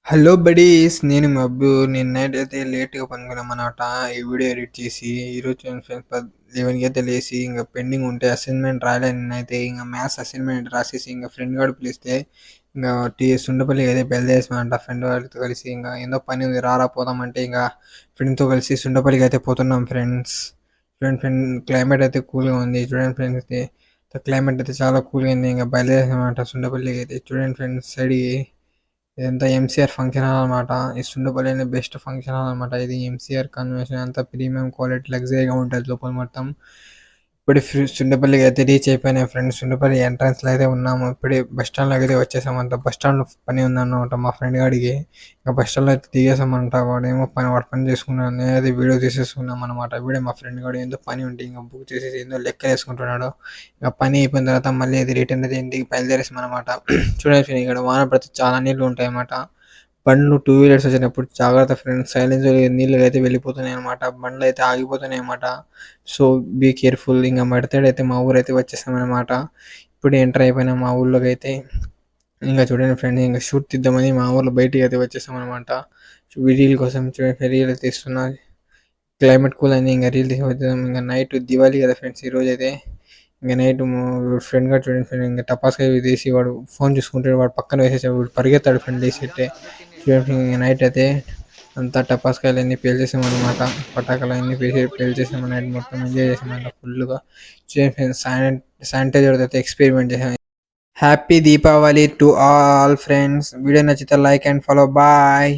Hello buddies, నేను మీ అబ్బు. నేను night అయితే లేట్‌గా పనుకున్నామనమాట. ఈ వీడియో ఎడిట్ చేసి, ఈరోజు నేను ఫ్రెండ్స్ 11కి అయితే లేసి, ఇంక పెండింగ్ ఉంటే అసైన్‌మెంట్ రాయలే నిన్నైతే. ఇంక మ్యాథ్స్ అసైన్‌మెంట్ రాసేసి, ఇంక ఫ్రెండ్ గాడు పిలిస్తే, ఇంక సుండపల్లికి అయితే బయలుదేరేసామనమాట. ఫ్రెండ్ వాళ్ళతో కలిసి ఇంక ఏందో పని ఉంది రారా పోదామంటే, ఇంక ఫ్రెండ్‌తో కలిసి సుండపల్లికి అయితే పోతున్నాం ఫ్రెండ్స్. చూడండి ఫ్రెండ్, క్లైమేట్ అయితే కూల్‌గా ఉంది. చూడండి ఫ్రెండ్స్, అయితే క్లైమేట్ అయితే చాలా కూల్‌గా ఉంది. ఇంక బయలుదేరేసామనమాట సుండపల్లికి అయితే. చూడండి ఫ్రెండ్స్, సైడ్‌కి ఇదంతా ఎంసీఆర్ ఫంక్షన్ హాల్ అనమాట. ఈ సుండుపల్లినే బెస్ట్ ఫంక్షన్ హాల్ అనమాట. ఇది ఎంసీఆర్ కన్వెన్షన్ అంతా ప్రీమియం క్వాలిటీ లగ్జరీగా ఉంటుంది లోపల మొత్తం. ఇప్పుడే సుండుపల్లికి అయితే రీచ్ అయిపోయినా ఫ్రెండ్స్. సుండుపల్లి ఎంట్రన్స్లో అయితే ఉన్నాము. ఇప్పుడే బస్ స్టాండ్లోకి అయితే వచ్చేసామంట. బస్ స్టాండ్లో పని ఉందన్నమాట మా ఫ్రెండ్ గాడికి. ఇంకా బస్ స్టాండ్లో అయితే దిగేసామంట. వాడేమో వాడు పని చేసుకున్నాడు, నేనైతే వీడియో తీసేసుకున్నాం అనమాట. వీడియో మా ఫ్రెండ్ గాడు ఏందో పని ఉంటే ఇంకా బుక్ చేసేసి ఏందో లెక్క వేసుకుంటున్నాడు. ఇంకా పని అయిపోయిన తర్వాత మళ్ళీ అది రిటర్న్ అయితే ఇంటికి బయలుదేరేసాం అనమాట. చూడండి, ఇక్కడ వాన పడితే చాలా నీళ్ళు ఉంటాయన్నమాట. బండ్లు టూ వీలర్స్ వచ్చినప్పుడు జాగ్రత్త ఫ్రెండ్స్. సైలెన్సర్ నీళ్ళు అయితే వెళ్ళిపోతున్నాయి అనమాట. బండ్లు అయితే ఆగిపోతున్నాయి అనమాట. So be careful. ఇంకా మడతాడైతే మా ఊరైతే వచ్చేసామన్నమాట. ఇప్పుడు ఎంటర్ అయిపోయినా మా ఊళ్ళోకి అయితే. ఇంకా చూడండి ఫ్రెండ్స్, ఇంకా షూట్ తీద్దామని మా ఊర్లో బయటికి అయితే వచ్చేసామన్నమాట. రీల్ కోసం చూడండి, రీల్ అయితే తీస్తున్నా. క్లైమేట్ కూల్ అయింది, ఇంకా రీల్ తీసి వచ్చేసాం. ఇంకా నైట్ దివాళీ కదా ఫ్రెండ్స్ ఈరోజు అయితే. ఇంక నైట్ ఫ్రెండ్ గాడు చూడండి ఫ్రెండ్, ఇంకా టపాస్కాయ తీసి వాడు ఫోన్ చూసుకుంటాడు. వాడు పక్కన వేసేసాడు. వాడు పరిగెత్తాడు ఫ్రెండ్ తీసిట్టే. చూడండి ఇంక నైట్ అయితే అంతా టపాస్కాయలు అన్నీ పేల్చేసామన్నమాట. పటాకులు అన్నీ పేల్చేసాము. నైట్ మొత్తం ఎంజాయ్ చేసామంట ఫుల్గా. చూడండి ఫ్రెండ్స్, శానిటైజర్ అయితే ఎక్స్పెరిమెంట్ చేసాం. Happy Deepavali to all friends. Video నచ్చితే లైక్ అండ్ ఫాలో. బాయ్.